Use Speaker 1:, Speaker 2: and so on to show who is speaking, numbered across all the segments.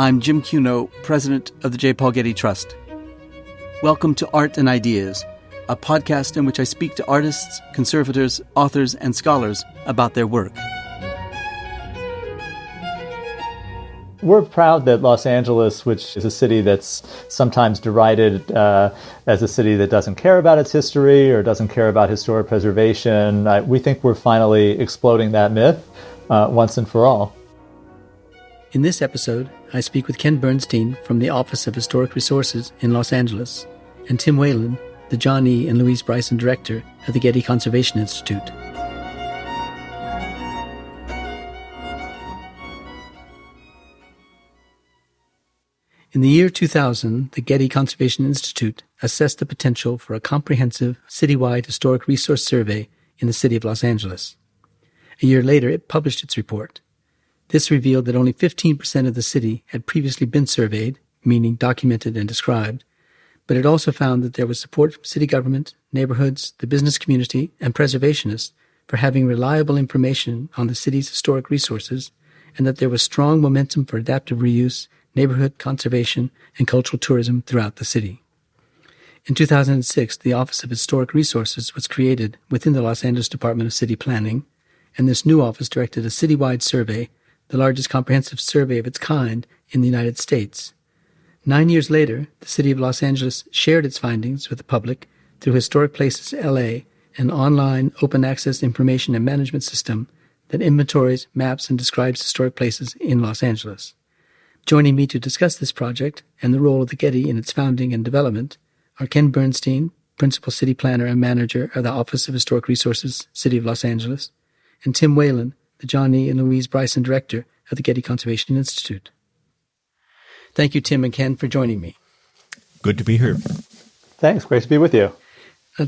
Speaker 1: I'm Jim Cuno, president of the J. Paul Getty Trust. Welcome to Art and Ideas, a podcast in which I speak to artists, conservators, authors, and scholars about their work.
Speaker 2: We're proud that Los Angeles, which is a city that's sometimes derided as a city that doesn't care about its history or doesn't care about historic preservation, we think we're finally exploding that myth once and for all.
Speaker 1: In this episode, I speak with Ken Bernstein from the Office of Historic Resources in Los Angeles and Tim Whalen, the John E. and Louise Bryson Director of the Getty Conservation Institute. In the year 2000, the Getty Conservation Institute assessed the potential for a comprehensive citywide historic resource survey in the city of Los Angeles. A year later, it published its report. This revealed that only 15% of the city had previously been surveyed, meaning documented and described, but it also found that there was support from city government, neighborhoods, the business community, and preservationists for having reliable information on the city's historic resources, and that there was strong momentum for adaptive reuse, neighborhood conservation, and cultural tourism throughout the city. In 2006, the Office of Historic Resources was created within the Los Angeles Department of City Planning, and this new office directed a citywide survey, the largest comprehensive survey of its kind in the United States. 9 years later, the city of Los Angeles shared its findings with the public through Historic Places LA, an online open-access information and management system that inventories, maps, and describes historic places in Los Angeles. Joining me to discuss this project and the role of the Getty in its founding and development are Ken Bernstein, Principal City Planner and Manager of the Office of Historic Resources, City of Los Angeles, and Tim Whalen, the John E. and Louise Bryson Director of the Getty Conservation Institute. Thank you, Tim and Ken, for joining me.
Speaker 3: Good to be here.
Speaker 2: Thanks. Great to be with you.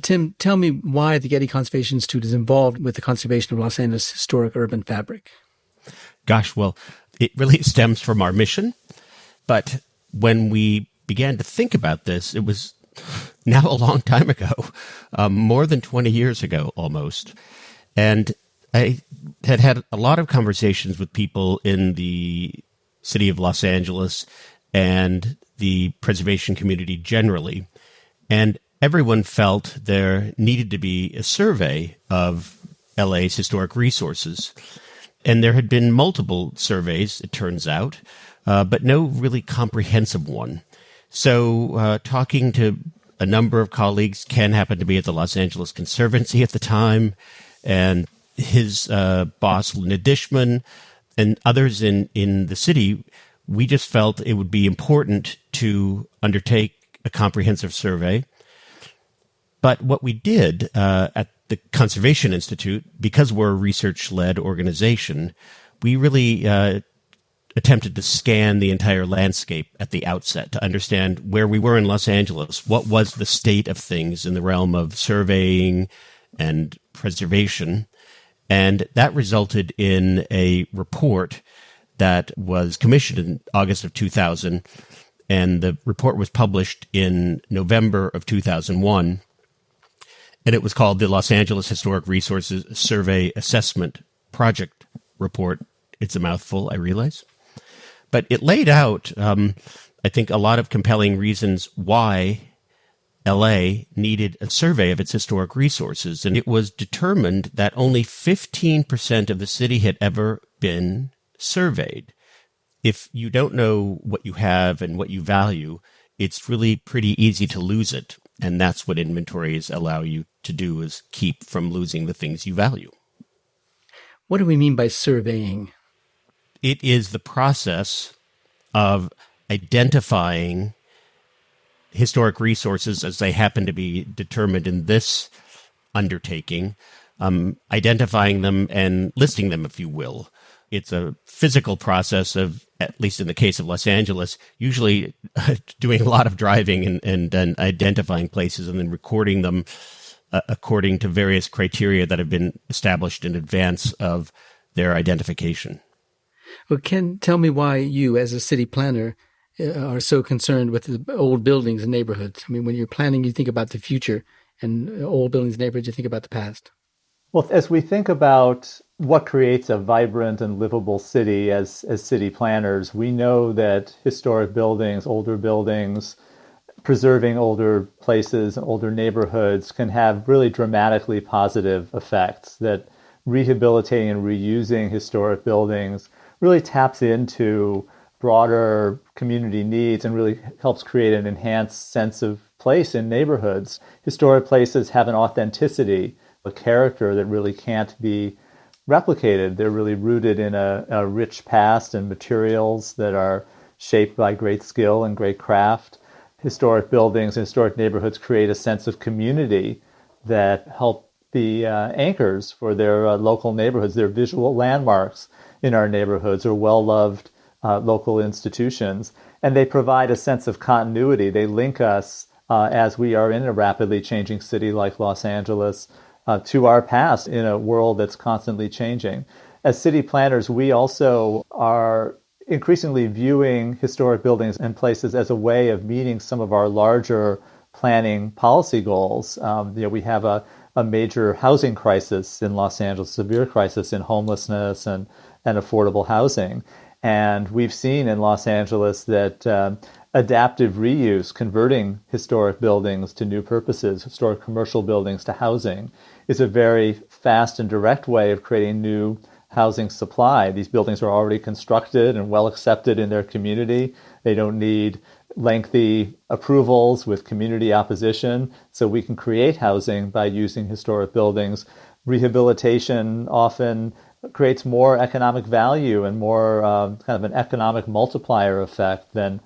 Speaker 1: Tim, tell me why the Getty Conservation Institute is involved with the conservation of Los Angeles' historic urban fabric.
Speaker 3: Gosh, well, it really stems from our mission. But when we began to think about this, it was now a long time ago, more than 20 years ago almost. And I had a lot of conversations with people in the city of Los Angeles and the preservation community generally. And everyone felt there needed to be a survey of LA's historic resources. And there had been multiple surveys, it turns out, but no really comprehensive one. So talking to a number of colleagues, Ken happened to be at the Los Angeles Conservancy at the time, and his boss, Linda Dishman, and others in the city, we just felt it would be important to undertake a comprehensive survey. But what we did at the Conservation Institute, because we're a research-led organization, we really attempted to scan the entire landscape at the outset to understand where we were in Los Angeles, what was the state of things in the realm of surveying and preservation. And that resulted in a report that was commissioned in August of 2000, and the report was published in November of 2001. And it was called the Los Angeles Historic Resources Survey Assessment Project Report. It's a mouthful, I realize. But it laid out, I think, a lot of compelling reasons why LA needed a survey of its historic resources. And it was determined that only 15% of the city had ever been surveyed. If you don't know what you have and what you value, it's really pretty easy to lose it. And that's what inventories allow you to do, is keep from losing the things you value.
Speaker 1: What do we mean by surveying?
Speaker 3: It is the process of identifying historic resources as they happen to be determined in this undertaking, identifying them and listing them, if you will. It's a physical process of, at least in the case of Los Angeles, usually doing a lot of driving and identifying places and then recording them according to various criteria that have been established in advance of their identification.
Speaker 1: Well, Ken, tell me why you, as a city planner, are so concerned with the old buildings and neighborhoods. I mean, when you're planning, you think about the future, and old buildings and neighborhoods, you think about the past.
Speaker 2: Well, as we think about what creates a vibrant and livable city as city planners. We know that historic buildings, older buildings, preserving older places and older neighborhoods can have really dramatically positive effects, that rehabilitating and reusing historic buildings really taps into broader community needs and really helps create an enhanced sense of place in neighborhoods. Historic places have an authenticity, a character that really can't be replicated. They're really rooted in a rich past and materials that are shaped by great skill and great craft. Historic buildings and historic neighborhoods create a sense of community that help be anchors for their local neighborhoods. They're visual landmarks in our neighborhoods or well-loved local institutions. And they provide a sense of continuity. They link us as we are in a rapidly changing city like Los Angeles to our past in a world that's constantly changing. As city planners, we also are increasingly viewing historic buildings and places as a way of meeting some of our larger planning policy goals. We have a major housing crisis in Los Angeles, severe crisis in homelessness and affordable housing. And we've seen in Los Angeles that adaptive reuse, converting historic buildings to new purposes, historic commercial buildings to housing, is a very fast and direct way of creating new housing supply. These buildings are already constructed and well accepted in their community. They don't need lengthy approvals with community opposition. So we can create housing by using historic buildings. Rehabilitation often creates more economic value and more kind of an economic multiplier effect than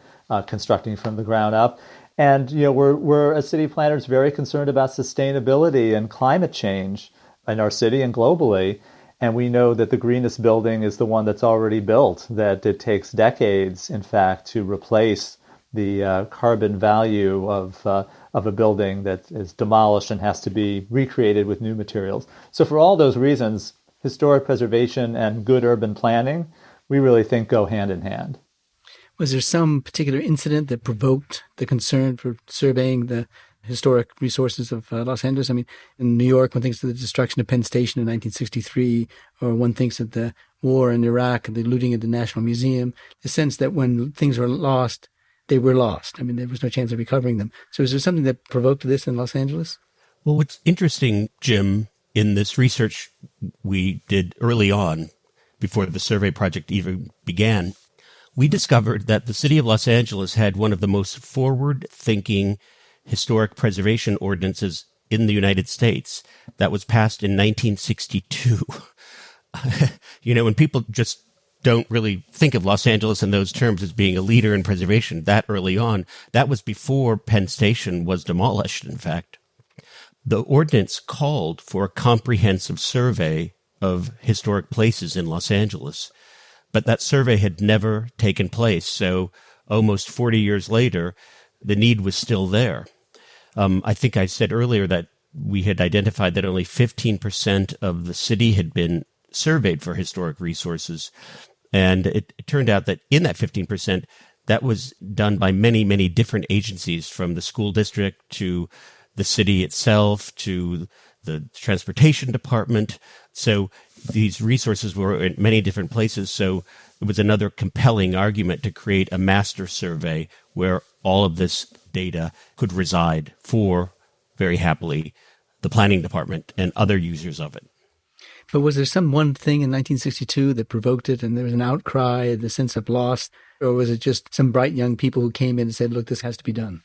Speaker 2: constructing from the ground up. And we're as city planners very concerned about sustainability and climate change in our city and globally. And we know that the greenest building is the one that's already built, that it takes decades, in fact, to replace the carbon value of a building that is demolished and has to be recreated with new materials. So for all those reasons, historic preservation and good urban planning, we really think go hand in hand.
Speaker 1: Was there some particular incident that provoked the concern for surveying the historic resources of Los Angeles? I mean, in New York, one thinks of the destruction of Penn Station in 1963, or one thinks of the war in Iraq and the looting of the National Museum, the sense that when things were lost, they were lost. I mean, there was no chance of recovering them. So is there something that provoked this in Los Angeles?
Speaker 3: Well, what's interesting, Jim, in this research we did early on, before the survey project even began, we discovered that the city of Los Angeles had one of the most forward-thinking historic preservation ordinances in the United States that was passed in 1962. When people just don't really think of Los Angeles in those terms as being a leader in preservation that early on, that was before Penn Station was demolished, in fact. The ordinance called for a comprehensive survey of historic places in Los Angeles, but that survey had never taken place. So almost 40 years later, the need was still there. I think I said earlier that we had identified that only 15% of the city had been surveyed for historic resources. And it turned out that in that 15%, that was done by many, many different agencies, from the school district to the city itself to the transportation department. So these resources were in many different places. So it was another compelling argument to create a master survey where all of this data could reside for, very happily, the planning department and other users of it.
Speaker 1: But was there some one thing in 1962 that provoked it and there was an outcry, the sense of loss, or was it just some bright young people who came in and said, look, this has to be done?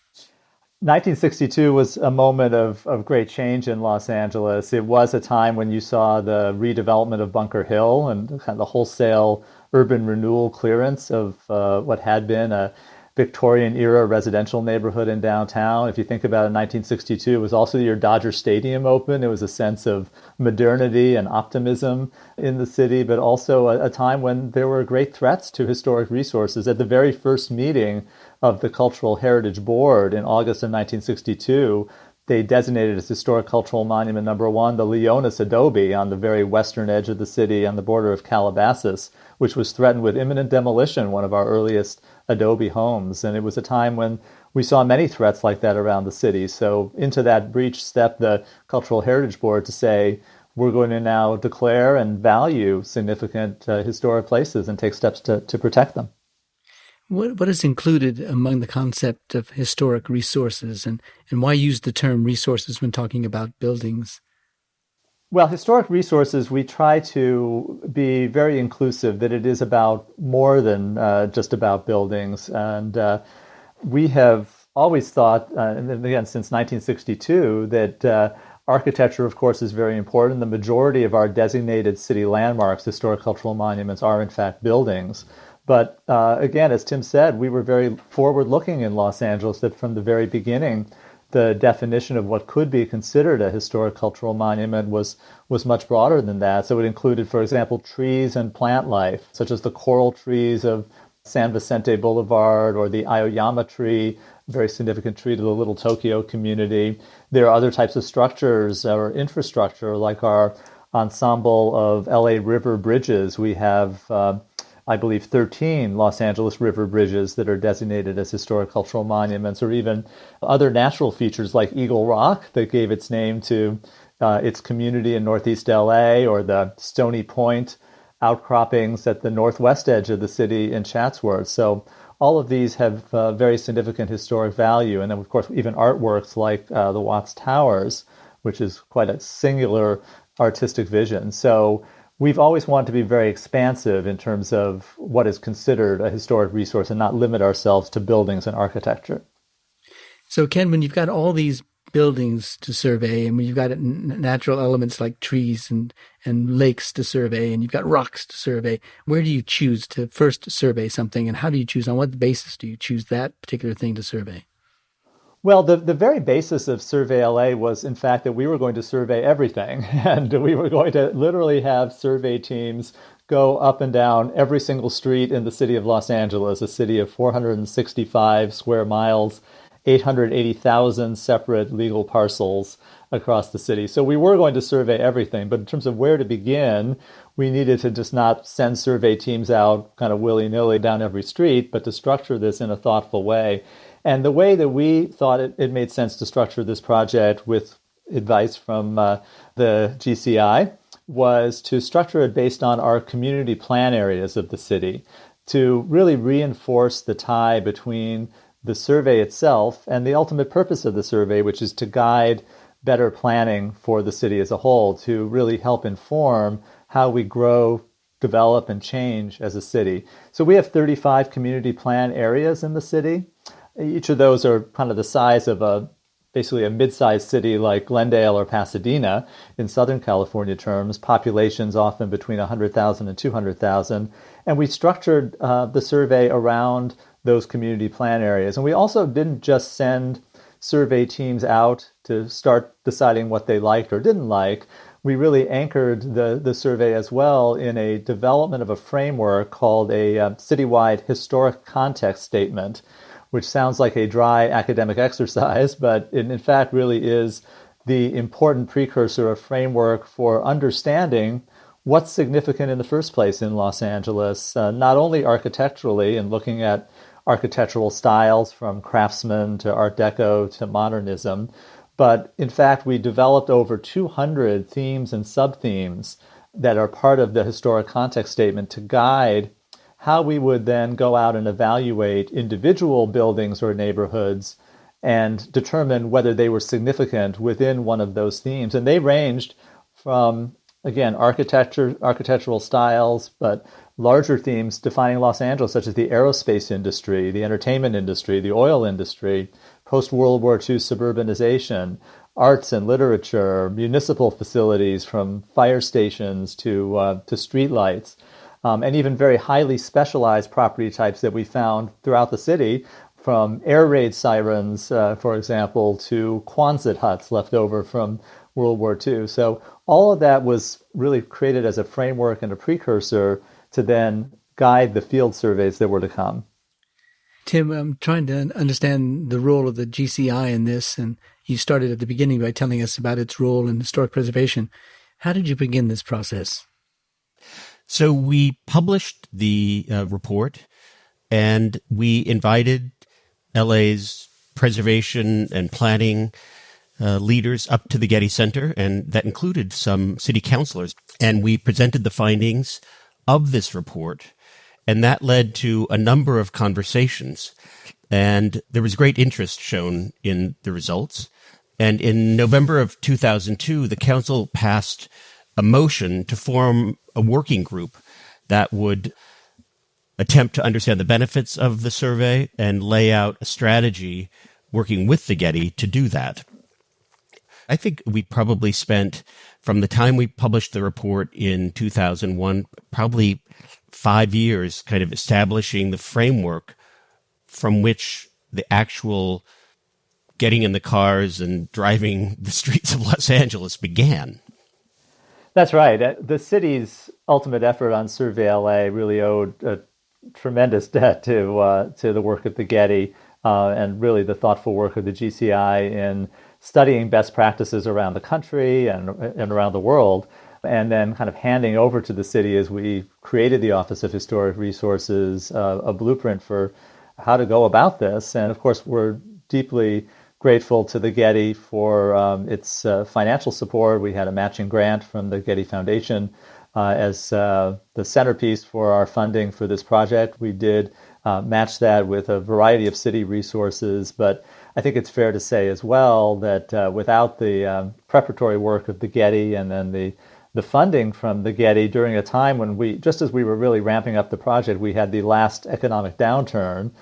Speaker 2: 1962 was a moment of great change in Los Angeles. It was a time when you saw the redevelopment of Bunker Hill and kind of the wholesale urban renewal clearance of what had been a Victorian-era residential neighborhood in downtown. If you think about it, 1962, it was also the year Dodger Stadium opened. It was a sense of modernity and optimism in the city, but also a time when there were great threats to historic resources. At the very first meeting of the Cultural Heritage Board in August of 1962, they designated as Historic Cultural Monument number 1 the Leonis adobe on the very western edge of the city on the border of Calabasas, which was threatened with imminent demolition, one of our earliest adobe homes. And it was a time when we saw many threats like that around the city. So into that breach stepped the Cultural Heritage Board to say, we're going to now declare and value significant historic places and take steps to protect them.
Speaker 1: What is included among the concept of historic resources, and why use the term resources when talking about buildings?
Speaker 2: Well, historic resources, we try to be very inclusive, that it is about more than just about buildings. And we have always thought, and again, since 1962, that architecture, of course, is very important. The majority of our designated city landmarks, historic cultural monuments, are in fact buildings. But again, as Tim said, we were very forward-looking in Los Angeles, that from the very beginning, the definition of what could be considered a historic cultural monument was much broader than that. So it included, for example, trees and plant life, such as the coral trees of San Vicente Boulevard or the Aoyama tree, a very significant tree to the Little Tokyo community. There are other types of structures or infrastructure, like our ensemble of LA river bridges. We have I believe, 13 Los Angeles river bridges that are designated as historic cultural monuments, or even other natural features like Eagle Rock that gave its name to its community in Northeast LA, or the Stony Point outcroppings at the northwest edge of the city in Chatsworth. So all of these have very significant historic value. And then, of course, even artworks like the Watts Towers, which is quite a singular artistic vision. So we've always wanted to be very expansive in terms of what is considered a historic resource and not limit ourselves to buildings and architecture.
Speaker 1: So, Ken, when you've got all these buildings to survey, and when you've got natural elements like trees and lakes to survey, and you've got rocks to survey, where do you choose to first survey something, and how do you choose, on what basis do you choose that particular thing to survey?
Speaker 2: Well, the very basis of Survey LA was, in fact, that we were going to survey everything. And we were going to literally have survey teams go up and down every single street in the city of Los Angeles, a city of 465 square miles, 880,000 separate legal parcels across the city. So we were going to survey everything. But in terms of where to begin, we needed to just not send survey teams out kind of willy-nilly down every street, but to structure this in a thoughtful way. And the way that we thought it made sense to structure this project, with advice from the GCI, was to structure it based on our community plan areas of the city, to really reinforce the tie between the survey itself and the ultimate purpose of the survey, which is to guide better planning for the city as a whole, to really help inform how we grow, develop, and change as a city. So we have 35 community plan areas in the city. Each of those are kind of the size of basically a mid-sized city like Glendale or Pasadena in Southern California terms, populations often between 100,000 and 200,000. And we structured the survey around those community plan areas. And we also didn't just send survey teams out to start deciding what they liked or didn't like. We really anchored the survey as well in a development of a framework called a citywide historic context statement, which sounds like a dry academic exercise, but it in fact really is the important precursor, a framework for understanding what's significant in the first place in Los Angeles, not only architecturally and looking at architectural styles from Craftsman to Art Deco to modernism, but in fact we developed over 200 themes and sub-themes that are part of the historic context statement to guide how we would then go out and evaluate individual buildings or neighborhoods and determine whether they were significant within one of those themes. And they ranged from, again, architectural styles, but larger themes defining Los Angeles, such as the aerospace industry, the entertainment industry, the oil industry, post-World War II suburbanization, arts and literature, municipal facilities from fire stations to streetlights. And even very highly specialized property types that we found throughout the city, from air raid sirens, for example, to Quonset huts left over from World War II. So all of that was really created as a framework and a precursor to then guide the field surveys that were to come.
Speaker 1: Tim, I'm trying to understand the role of the GCI in this, and you started at the beginning by telling us about its role in historic preservation. How did you begin this process?
Speaker 3: So we published the report, and we invited LA's preservation and planning leaders up to the Getty Center, and that included some city councilors. And we presented the findings of this report, and that led to a number of conversations. And there was great interest shown in the results. And in November of 2002, the council passed a motion to form a working group that would attempt to understand the benefits of the survey and lay out a strategy working with the Getty to do that. I think we probably spent, from the time we published the report in 2001, probably 5 years kind of establishing the framework from which the actual getting in the cars and driving the streets of Los Angeles began.
Speaker 2: That's right. The city's ultimate effort on Survey LA really owed a tremendous debt to the work of the Getty and really the thoughtful work of the GCI in studying best practices around the country and around the world, and then kind of handing over to the city as we created the Office of Historic Resources a blueprint for how to go about this. And of course, we're deeply grateful to the Getty for its financial support. We had a matching grant from the Getty Foundation as the centerpiece for our funding for this project. We did match that with a variety of city resources, but I think it's fair to say as well that without the preparatory work of the Getty and then the funding from the Getty during a time when just as we were really ramping up the project, we had the last economic downturn.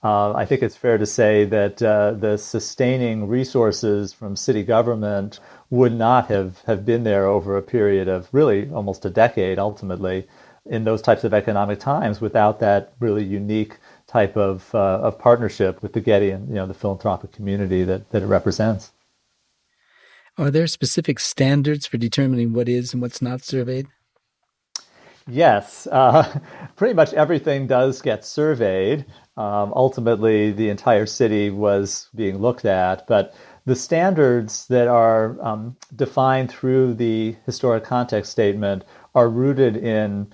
Speaker 2: I think it's fair to say that the sustaining resources from city government would not have been there over a period of really almost a decade, ultimately, in those types of economic times without that really unique type of partnership with the Getty and the philanthropic community that it represents.
Speaker 1: Are there specific standards for determining what is and what's not surveyed?
Speaker 2: Yes, pretty much everything does get surveyed. Ultimately, the entire city was being looked at, but the standards that are defined through the historic context statement are rooted in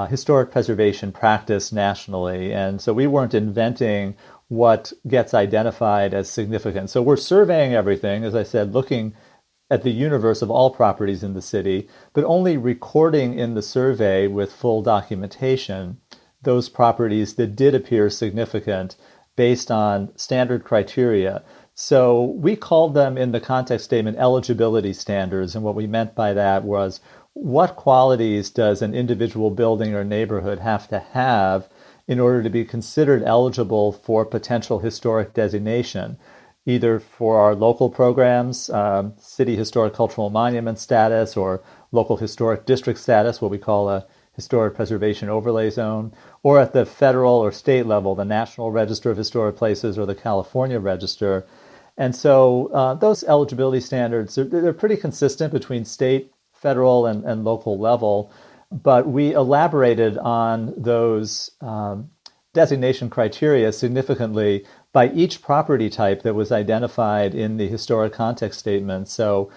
Speaker 2: historic preservation practice nationally. And so we weren't inventing what gets identified as significant. So we're surveying everything, as I said, looking at the universe of all properties in the city, but only recording in the survey with full documentation those properties that did appear significant based on standard criteria. So we called them in the context statement eligibility standards. And what we meant by that was, what qualities does an individual building or neighborhood have to have in order to be considered eligible for potential historic designation, either for our local programs, city historic cultural monument status, or local historic district status, what we call a historic preservation overlay zone, or at the federal or state level, the National Register of Historic Places or the California Register. And so those eligibility standards, they're pretty consistent between state, federal, and local level, but we elaborated on those designation criteria significantly by each property type that was identified in the historic context statement. So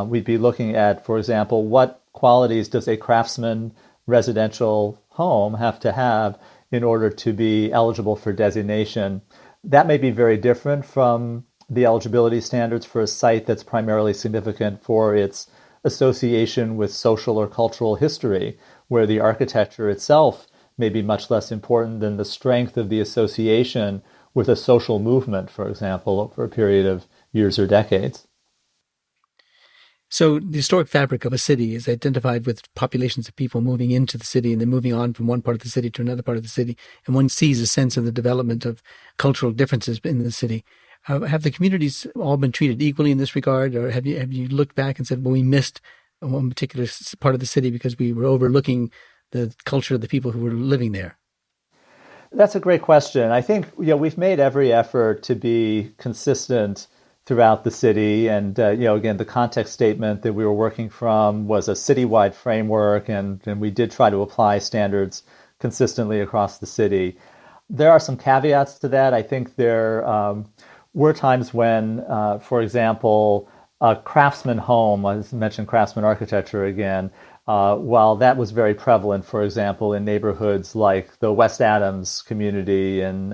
Speaker 2: we'd be looking at, for example, what qualities does a craftsman residential home have to have in order to be eligible for designation. That may be very different from the eligibility standards for a site that's primarily significant for its association with social or cultural history, where the architecture itself may be much less important than the strength of the association with a social movement, for example, over a period of years or decades.
Speaker 1: So the historic fabric of a city is identified with populations of people moving into the city and then moving on from one part of the city to another part of the city. And one sees a sense of the development of cultural differences in the city. Have the communities all been treated equally in this regard? Or have you looked back and said, well, we missed one particular part of the city because we were overlooking the culture of the people who were living there?
Speaker 2: That's a great question. I think we've made every effort to be consistent throughout the city. And, again, the context statement that we were working from was a citywide framework, and we did try to apply standards consistently across the city. There are some caveats to that. I think there were times when, for example, a craftsman home, I mentioned craftsman architecture again, while that was very prevalent, for example, in neighborhoods like the West Adams community in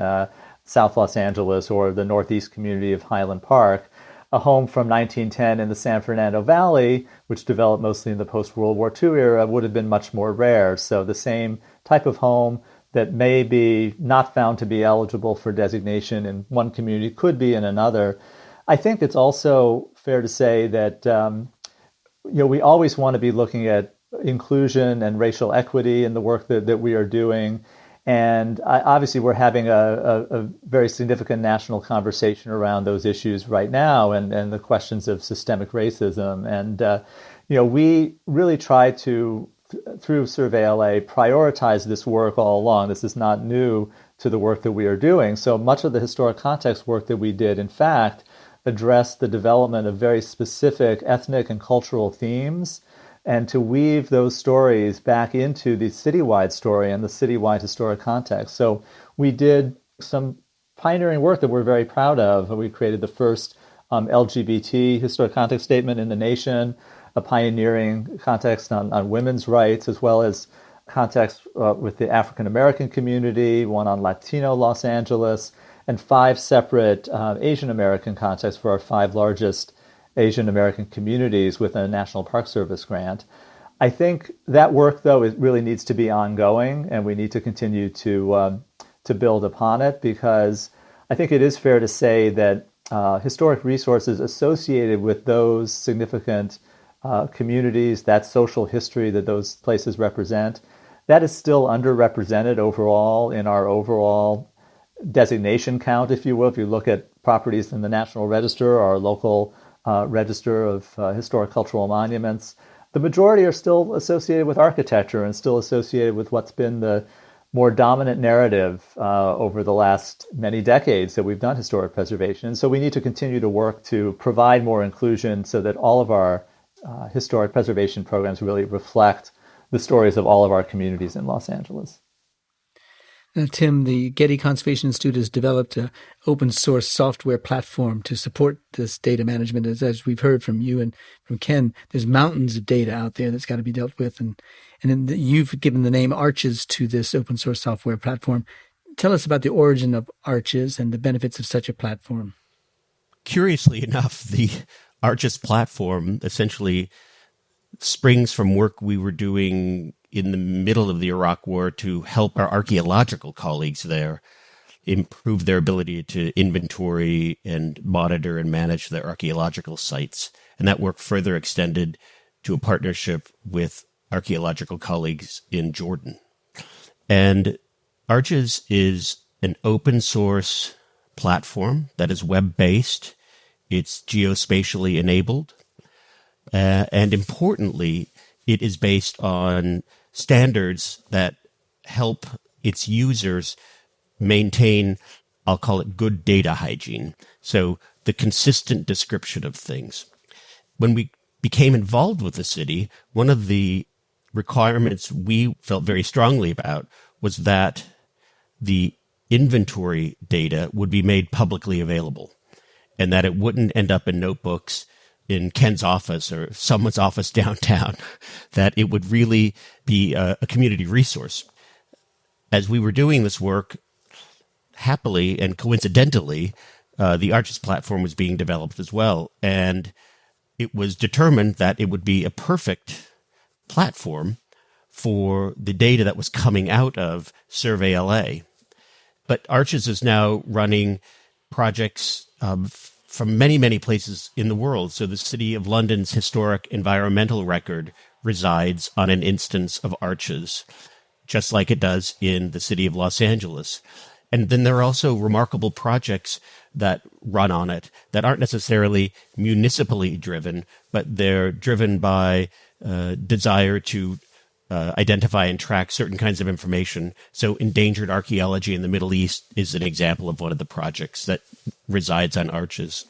Speaker 2: South Los Angeles or the Northeast community of Highland Park, a home from 1910 in the San Fernando Valley, which developed mostly in the post-World War II era, would have been much more rare. So the same type of home that may be not found to be eligible for designation in one community could be in another. I think it's also fair to say that we always want to be looking at inclusion and racial equity in the work that we are doing. And obviously, we're having a very significant national conversation around those issues right now, and the questions of systemic racism. And we really try to, through Survey LA, prioritize this work all along. This is not new to the work that we are doing. So much of the historic context work that we did, in fact, addressed the development of very specific ethnic and cultural themes, and to weave those stories back into the citywide story and the citywide historic context. So we did some pioneering work that we're very proud of. We created the first LGBT historic context statement in the nation, a pioneering context on women's rights, as well as context with the African American community, one on Latino Los Angeles, and 5 separate Asian American contexts for our 5 largest Asian American communities with a National Park Service grant. I think that work, though, it really needs to be ongoing, and we need to continue to build upon it, because I think it is fair to say that historic resources associated with those significant communities, that social history that those places represent, that is still underrepresented overall in our overall designation count, if you will. If you look at properties in the National Register or our local Register of Historic Cultural Monuments, the majority are still associated with architecture and still associated with what's been the more dominant narrative over the last many decades that we've done historic preservation. And so we need to continue to work to provide more inclusion so that all of our historic preservation programs really reflect the stories of all of our communities in Los Angeles.
Speaker 1: Tim, the Getty Conservation Institute has developed an open source software platform to support this data management. As we've heard from you and from Ken, there's mountains of data out there that's got to be dealt with. And you've given the name Arches to this open source software platform. Tell us about the origin of Arches and the benefits of such a platform.
Speaker 3: Curiously enough, the Arches platform essentially springs from work we were doing in the middle of the Iraq War to help our archaeological colleagues there improve their ability to inventory and monitor and manage their archaeological sites. And that work further extended to a partnership with archaeological colleagues in Jordan. And Arches is an open source platform that is web-based. It's geospatially enabled. And importantly, it is based on standards that help its users maintain, I'll call it, good data hygiene. So the consistent description of things. When we became involved with the city, one of the requirements we felt very strongly about was that the inventory data would be made publicly available and that it wouldn't end up in notebooks in Ken's office or someone's office downtown, that it would really be a community resource. As we were doing this work, happily and coincidentally, the Arches platform was being developed as well. And it was determined that it would be a perfect platform for the data that was coming out of Survey LA. But Arches is now running projects from many, many places in the world. So the City of London's historic environmental record resides on an instance of Arches, just like it does in the City of Los Angeles. And then there are also remarkable projects that run on it that aren't necessarily municipally driven, but they're driven by desire to identify and track certain kinds of information. So endangered archaeology in the Middle East is an example of one of the projects that resides on Arches.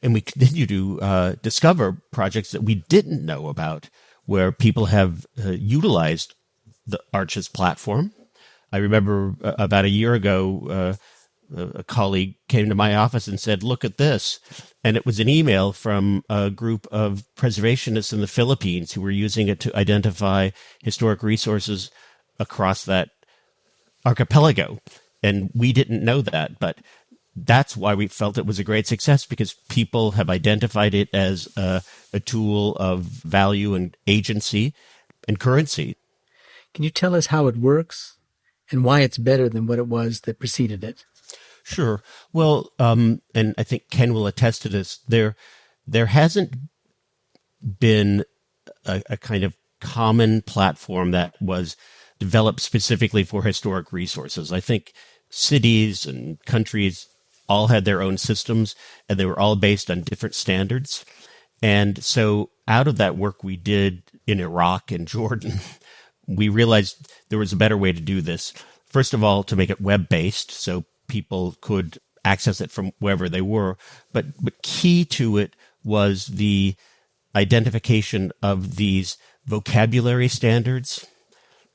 Speaker 3: And we continue to discover projects that we didn't know about where people have utilized the Arches platform. I remember about a year ago, a colleague came to my office and said, "Look at this." And it was an email from a group of preservationists in the Philippines who were using it to identify historic resources across that archipelago. And we didn't know that, but that's why we felt it was a great success, because people have identified it as a tool of value and agency and currency.
Speaker 1: Can you tell us how it works and why it's better than what it was that preceded it?
Speaker 3: Sure. Well, and I think Ken will attest to this. There hasn't been a kind of common platform that was developed specifically for historic resources. I think cities and countries all had their own systems, and they were all based on different standards. And so out of that work we did in Iraq and Jordan, we realized there was a better way to do this. First of all, to make it web-based, so people could access it from wherever they were. But key to it was the identification of these vocabulary standards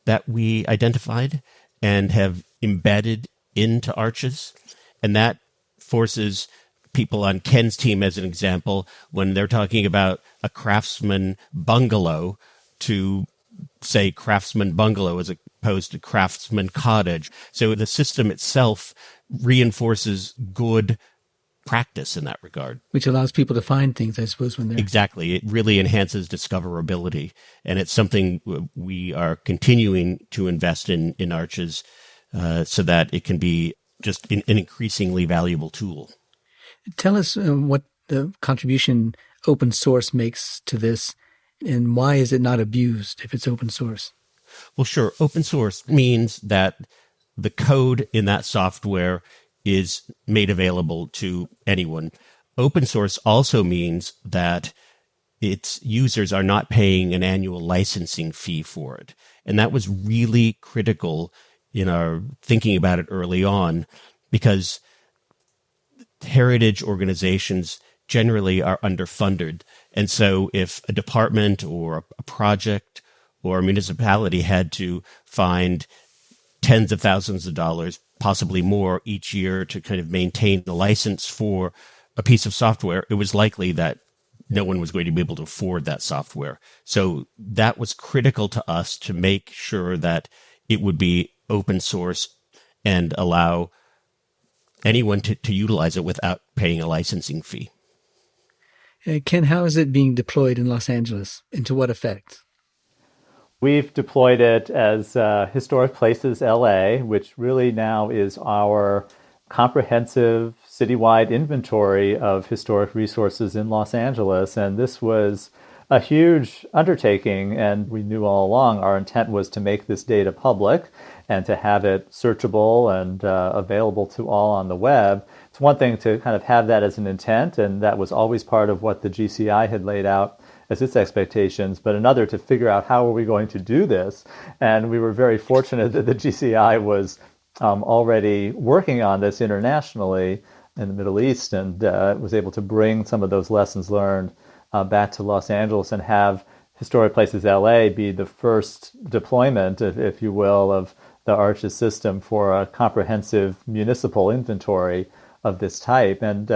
Speaker 3: that we identified and have embedded into arches. And that forces people on Ken's team, as an example, when they're talking about a craftsman bungalow, to say craftsman bungalow as opposed to craftsman cottage. So the system itself reinforces good practice in that regard.
Speaker 1: Which allows people to find things, I suppose, when they're...
Speaker 3: Exactly. It really enhances discoverability. And it's something we are continuing to invest in Arches so that it can be just an increasingly valuable tool.
Speaker 1: Tell us what the contribution open source makes to this, and why is it not abused if it's open source?
Speaker 3: Well, sure. Open source means that the code in that software is made available to anyone. Open source also means that its users are not paying an annual licensing fee for it. And that was really critical in our thinking about it early on, because heritage organizations generally are underfunded. And so if a department or a project or a municipality had to find tens of thousands of dollars, possibly more each year, to kind of maintain the license for a piece of software, it was likely that no one was going to be able to afford that software. So that was critical to us, to make sure that it would be open source and allow anyone to utilize it without paying a licensing fee.
Speaker 1: Ken, how is it being deployed in Los Angeles, and to what effect?
Speaker 2: We've deployed it as Historic Places LA, which really now is our comprehensive citywide inventory of historic resources in Los Angeles. And this was a huge undertaking, and we knew all along our intent was to make this data public and to have it searchable and available to all on the web. It's one thing to kind of have that as an intent, and that was always part of what the GCI had laid out as its expectations, but another to figure out how are we going to do this. And we were very fortunate that the GCI was already working on this internationally in the Middle East, and was able to bring some of those lessons learned back to Los Angeles and have Historic Places LA be the first deployment, if you will, of the Arches system for a comprehensive municipal inventory of this type. And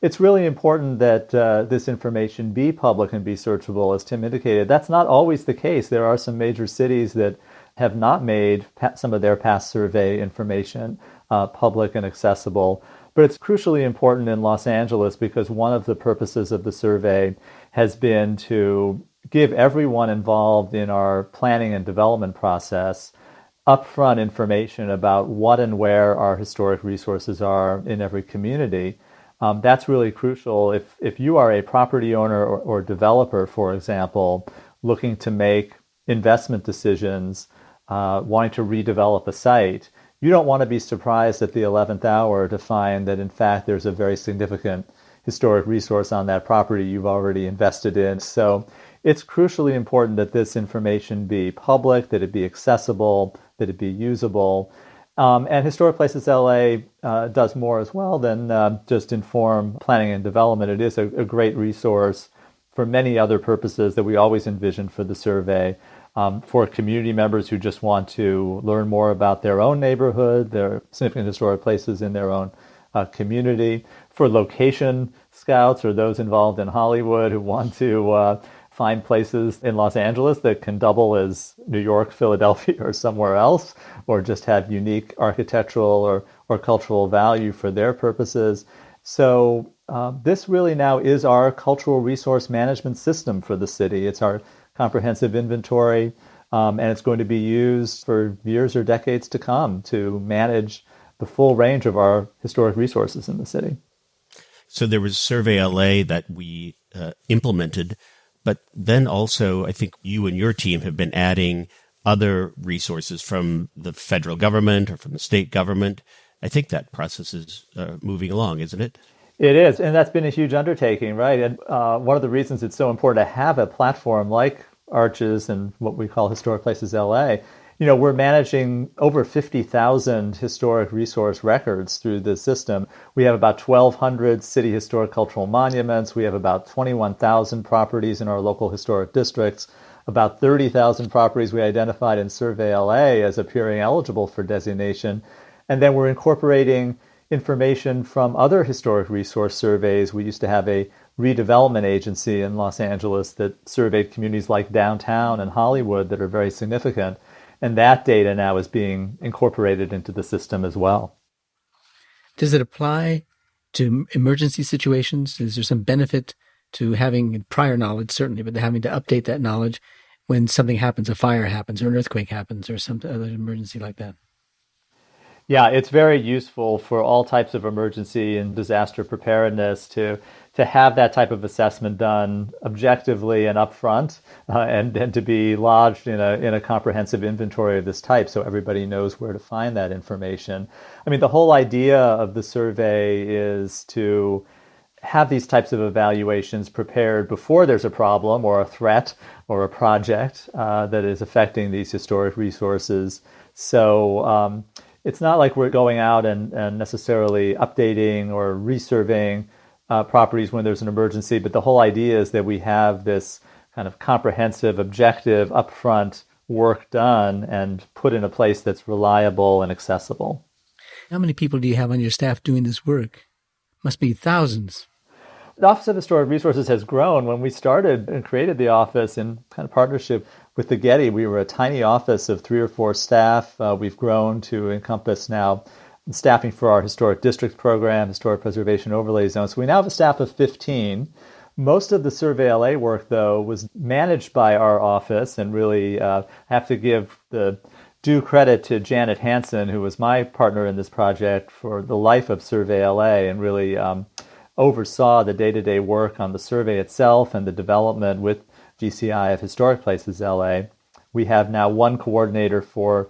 Speaker 2: it's really important that this information be public and be searchable, as Tim indicated. That's not always the case. There are some major cities that have not made some of their past survey information public and accessible. But it's crucially important in Los Angeles because one of the purposes of the survey has been to give everyone involved in our planning and development process upfront information about what and where our historic resources are in every community. That's really crucial. If you are a property owner or developer, for example, looking to make investment decisions, wanting to redevelop a site, you don't want to be surprised at the 11th hour to find that, in fact, there's a very significant historic resource on that property you've already invested in. So it's crucially important that this information be public, that it be accessible, that it be usable. And Historic Places LA does more as well than just inform planning and development. It is a great resource for many other purposes that we always envisioned for the survey. For community members who just want to learn more about their own neighborhood, their significant historic places in their own community. For location scouts or those involved in Hollywood who want to find places in Los Angeles that can double as New York, Philadelphia, or somewhere else, or just have unique architectural or cultural value for their purposes. So this really now is our cultural resource management system for the city. It's our comprehensive inventory, and it's going to be used for years or decades to come to manage the full range of our historic resources in the city.
Speaker 3: So there was Survey LA that we implemented, but then also I think you and your team have been adding other resources from the federal government or from the state government. I think that process is moving along, isn't it?
Speaker 2: It is, and that's been a huge undertaking, right? And one of the reasons it's so important to have a platform like Arches and what we call Historic Places LA, we're managing over 50,000 historic resource records through the system. We have about 1,200 city historic cultural monuments. We have about 21,000 properties in our local historic districts, about 30,000 properties we identified in Survey LA as appearing eligible for designation. And then we're incorporating information from other historic resource surveys. We used to have a redevelopment agency in Los Angeles that surveyed communities like downtown and Hollywood that are very significant. And that data now is being incorporated into the system as well.
Speaker 1: Does it apply to emergency situations? Is there some benefit to having prior knowledge, certainly, but having to update that knowledge when something happens, a fire happens or an earthquake happens or some other emergency like that?
Speaker 2: Yeah, it's very useful for all types of emergency and disaster preparedness to have that type of assessment done objectively and upfront, and to be lodged in a comprehensive inventory of this type, so everybody knows where to find that information. I mean, the whole idea of the survey is to have these types of evaluations prepared before there's a problem or a threat or a project that is affecting these historic resources. So it's not like we're going out and necessarily updating or resurveying properties when there's an emergency, but the whole idea is that we have this kind of comprehensive, objective, upfront work done and put in a place that's reliable and accessible.
Speaker 1: How many people do you have on your staff doing this work? Must be thousands.
Speaker 2: The Office of Historic Resources has grown. When we started and created the office in kind of partnership with the Getty, we were a tiny office of 3 or 4 staff. We've grown to encompass now staffing for our historic district program, historic preservation overlay zone. So we now have a staff of 15. Most of the Survey LA work, though, was managed by our office, and really have to give the due credit to Janet Hansen, who was my partner in this project for the life of Survey LA, and really oversaw the day-to-day work on the survey itself and the development with GCI of Historic Places LA. We have now one coordinator for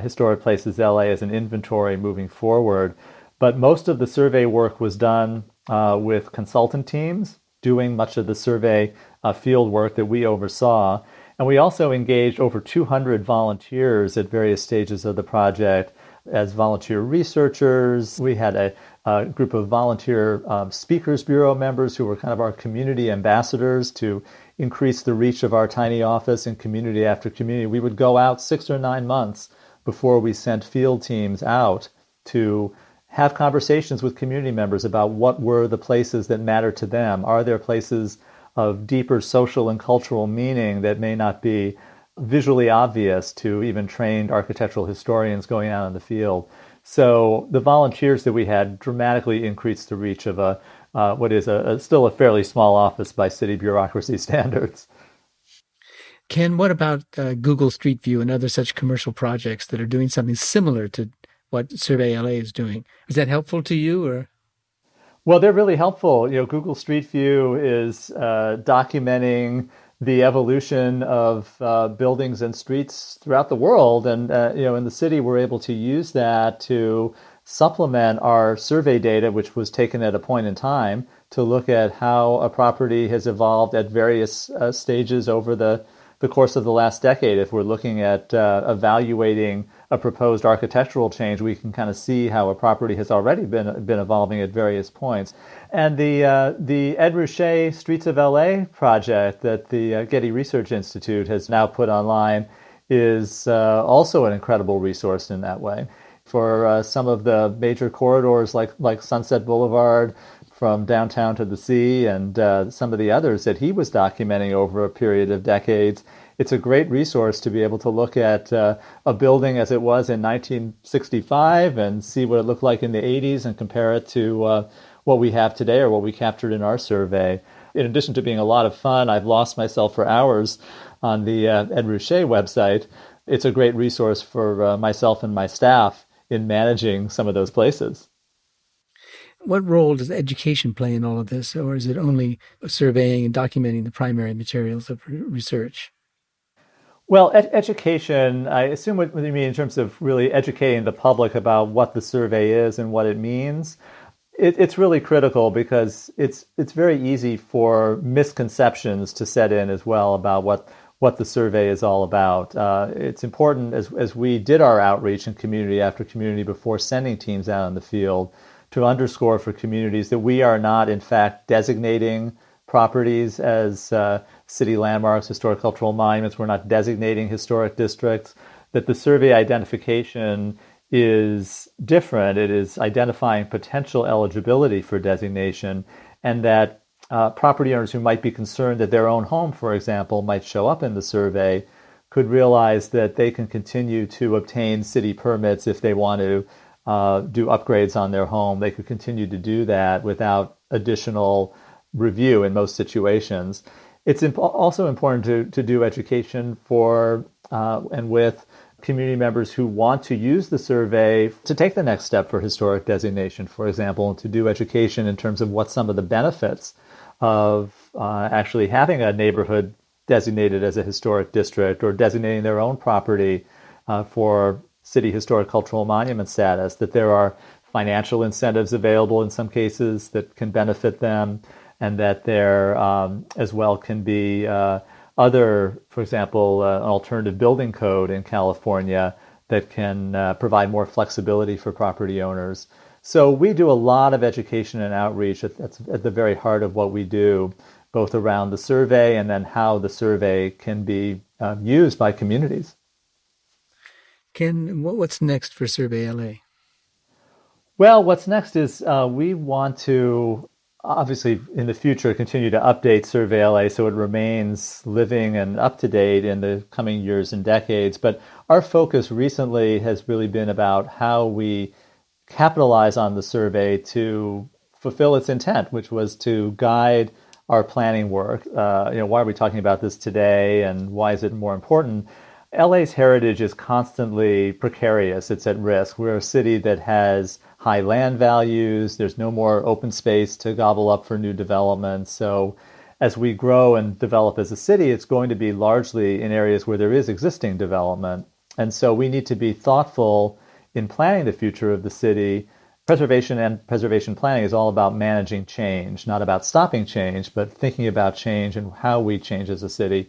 Speaker 2: Historic Places LA as an inventory moving forward. But most of the survey work was done with consultant teams doing much of the survey field work that we oversaw. And we also engaged over 200 volunteers at various stages of the project as volunteer researchers. We had a group of volunteer Speakers Bureau members who were kind of our community ambassadors to increase the reach of our tiny office in community after community. We would go out 6 or 9 months before we sent field teams out to have conversations with community members about what were the places that matter to them. Are there places of deeper social and cultural meaning that may not be visually obvious to even trained architectural historians going out in the field? So the volunteers that we had dramatically increased the reach of what is still a fairly small office by city bureaucracy standards.
Speaker 1: Ken, what about Google Street View and other such commercial projects that are doing something similar to what Survey LA is doing? Is that helpful to you, or?
Speaker 2: Well, they're really helpful. Google Street View is documenting the evolution of buildings and streets throughout the world. And, in the city, we're able to use that to supplement our survey data, which was taken at a point in time, to look at how a property has evolved at various stages over the course of the last decade. If we're looking at evaluating a proposed architectural change, we can kind of see how a property has already been evolving at various points. And the Ed Ruscha Streets of LA project that the Getty Research Institute has now put online is also an incredible resource in that way. For some of the major corridors like Sunset Boulevard, from downtown to the sea, and some of the others that he was documenting over a period of decades, it's a great resource to be able to look at a building as it was in 1965 and see what it looked like in the 80s and compare it to what we have today or what we captured in our survey. In addition to being a lot of fun, I've lost myself for hours on the Ed Ruscha website. It's a great resource for myself and my staff in managing some of those places.
Speaker 1: What role does education play in all of this, or is it only surveying and documenting the primary materials of research?
Speaker 2: Well, education, I assume what you mean in terms of really educating the public about what the survey is and what it means. It's really critical because it's very easy for misconceptions to set in as well about what the survey is all about. It's important as we did our outreach in community after community before sending teams out in the field to underscore for communities that we are not, in fact, designating properties as city landmarks, historic cultural monuments. We're not designating historic districts, that the survey identification is different. It is identifying potential eligibility for designation, and that property owners who might be concerned that their own home, for example, might show up in the survey could realize that they can continue to obtain city permits if they want to do upgrades on their home. They could continue to do that without additional review in most situations. It's also important to do education for and with community members who want to use the survey to take the next step for historic designation, for example, and to do education in terms of what some of the benefits of actually having a neighborhood designated as a historic district or designating their own property for city historic cultural monument status, that there are financial incentives available in some cases that can benefit them, and that there as well can be other, for example, an alternative building code in California that can provide more flexibility for property owners. So we do a lot of education and outreach. That's at the very heart of what we do, both around the survey and then how the survey can be used by communities.
Speaker 1: Ken, what's next for Survey LA?
Speaker 2: Well, what's next is we want to obviously in the future continue to update Survey LA so it remains living and up to date in the coming years and decades. But our focus recently has really been about how we capitalize on the survey to fulfill its intent, which was to guide our planning work. Why are we talking about this today, and why is it more important? LA's heritage is constantly precarious. It's at risk. We're a city that has high land values. There's no more open space to gobble up for new development. So as we grow and develop as a city, it's going to be largely in areas where there is existing development. And so we need to be thoughtful in planning the future of the city. Preservation and preservation planning is all about managing change, not about stopping change, but thinking about change and how we change as a city.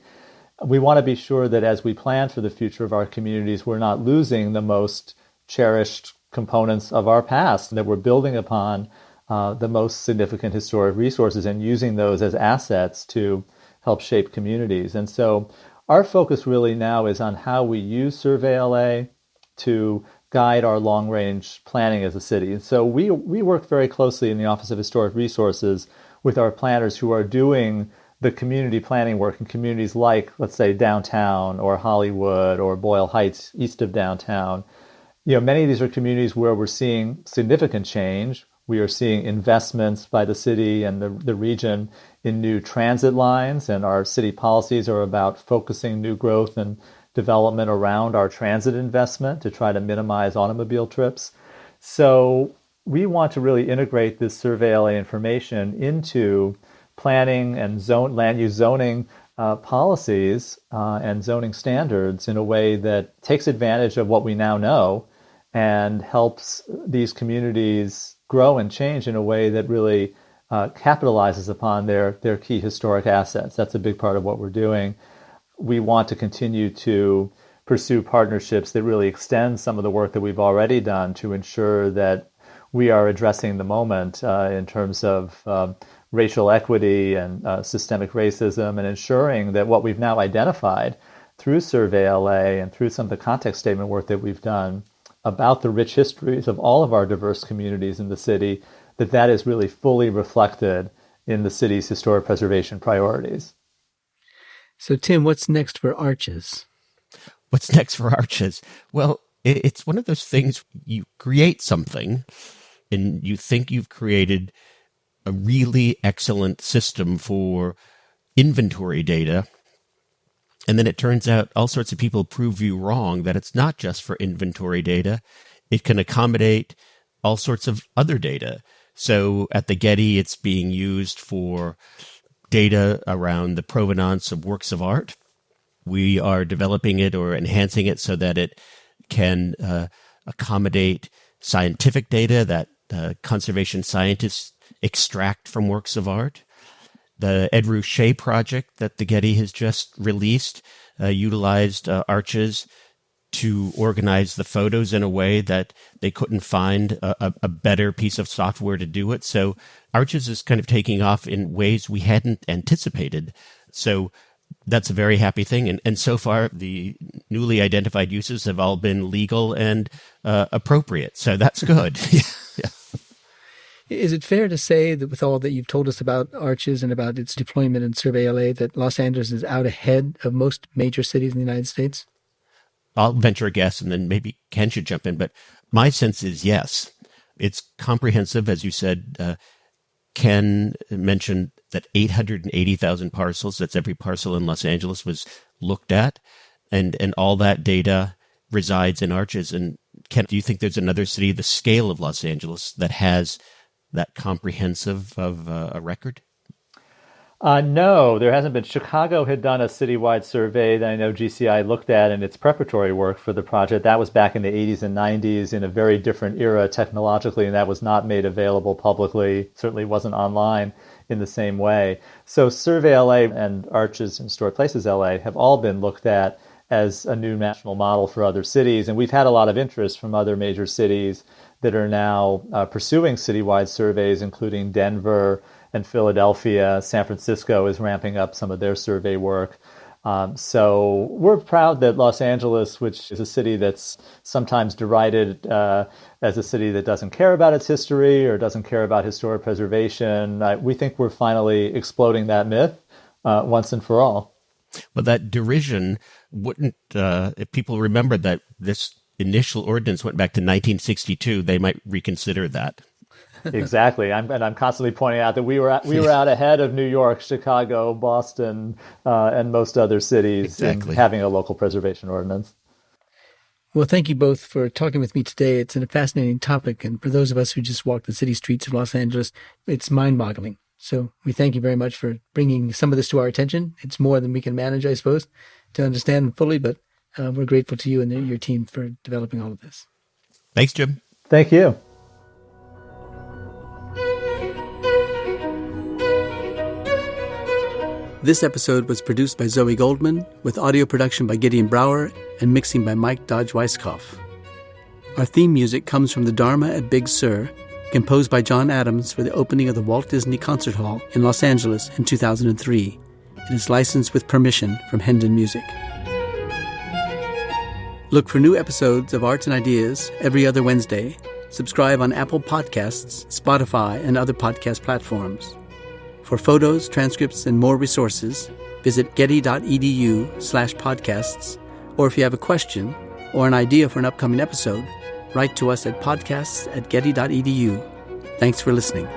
Speaker 2: We want to be sure that as we plan for the future of our communities, we're not losing the most cherished components of our past, that we're building upon the most significant historic resources and using those as assets to help shape communities. And so our focus really now is on how we use Survey LA to guide our long-range planning as a city. And so we work very closely in the Office of Historic Resources with our planners who are doing the community planning work in communities like, let's say, downtown or Hollywood or Boyle Heights east of downtown. Many of these are communities where we're seeing significant change. We are seeing investments by the city and the region in new transit lines, and our city policies are about focusing new growth and development around our transit investment to try to minimize automobile trips. So we want to really integrate this Survey LA information into planning and land use zoning policies and zoning standards in a way that takes advantage of what we now know and helps these communities grow and change in a way that really capitalizes upon their key historic assets. That's a big part of what we're doing. We want to continue to pursue partnerships that really extend some of the work that we've already done to ensure that we are addressing the moment in terms of racial equity and systemic racism, and ensuring that what we've now identified through Survey LA and through some of the context statement work that we've done about the rich histories of all of our diverse communities in the city, that is really fully reflected in the city's historic preservation priorities.
Speaker 1: So, Tim, what's next for Arches?
Speaker 3: What's next for Arches? Well, it's one of those things, you create something and you think you've created a really excellent system for inventory data. And then it turns out all sorts of people prove you wrong, that it's not just for inventory data. It can accommodate all sorts of other data. So at the Getty, it's being used for data around the provenance of works of art. We are developing it or enhancing it so that it can accommodate scientific data that conservation scientists extract from works of art. The Ed Ruscha project that the Getty has just released utilized Arches to organize the photos in a way that they couldn't find a better piece of software to do it. So Arches is kind of taking off in ways we hadn't anticipated. So that's a very happy thing. And so far, the newly identified uses have all been legal and appropriate. So that's good. Yeah.
Speaker 1: Is it fair to say that with all that you've told us about Arches and about its deployment in Survey LA, that Los Angeles is out ahead of most major cities in the United States?
Speaker 3: I'll venture a guess, and then maybe Ken should jump in. But my sense is yes. It's comprehensive, as you said. Ken mentioned that 880,000 parcels, that's every parcel in Los Angeles, was looked at. And all that data resides in Arches. And Ken, do you think there's another city the scale of Los Angeles that has that comprehensive of a record?
Speaker 2: No, there hasn't been. Chicago had done a citywide survey that I know GCI looked at in its preparatory work for the project. That was back in the 80s and 90s in a very different era technologically, and that was not made available publicly, certainly wasn't online in the same way. So Survey LA and Arches and Stored Places LA have all been looked at as a new national model for other cities, and we've had a lot of interest from other major cities that are now pursuing citywide surveys, including Denver and Philadelphia. San Francisco is ramping up some of their survey work. So we're proud that Los Angeles, which is a city that's sometimes derided as a city that doesn't care about its history or doesn't care about historic preservation, we think we're finally exploding that myth once and for all.
Speaker 3: Well, that derision wouldn't, if people remember that this initial ordinance went back to 1962, they might reconsider that.
Speaker 2: Exactly. I'm constantly pointing out that we were out ahead of New York, Chicago, Boston, and most other cities in having a local preservation ordinance.
Speaker 1: Well, thank you both for talking with me today. It's a fascinating topic, and for those of us who just walk the city streets of Los Angeles, it's mind-boggling. So we thank you very much for bringing some of this to our attention. It's more than we can manage, I suppose, to understand fully, but we're grateful to you and your team for developing all of this.
Speaker 3: Thanks, Jim.
Speaker 2: Thank you.
Speaker 1: This episode was produced by Zoe Goldman, with audio production by Gideon Brower and mixing by Mike Dodge-Weisskopf. Our theme music comes from the Dharma at Big Sur, composed by John Adams for the opening of the Walt Disney Concert Hall in Los Angeles in 2003. It is licensed with permission from Hendon Music. Look for new episodes of Arts and Ideas every other Wednesday. Subscribe on Apple Podcasts, Spotify, and other podcast platforms. For photos, transcripts, and more resources, visit getty.edu/podcasts, or if you have a question or an idea for an upcoming episode, write to us at podcasts@getty.edu. Thanks for listening.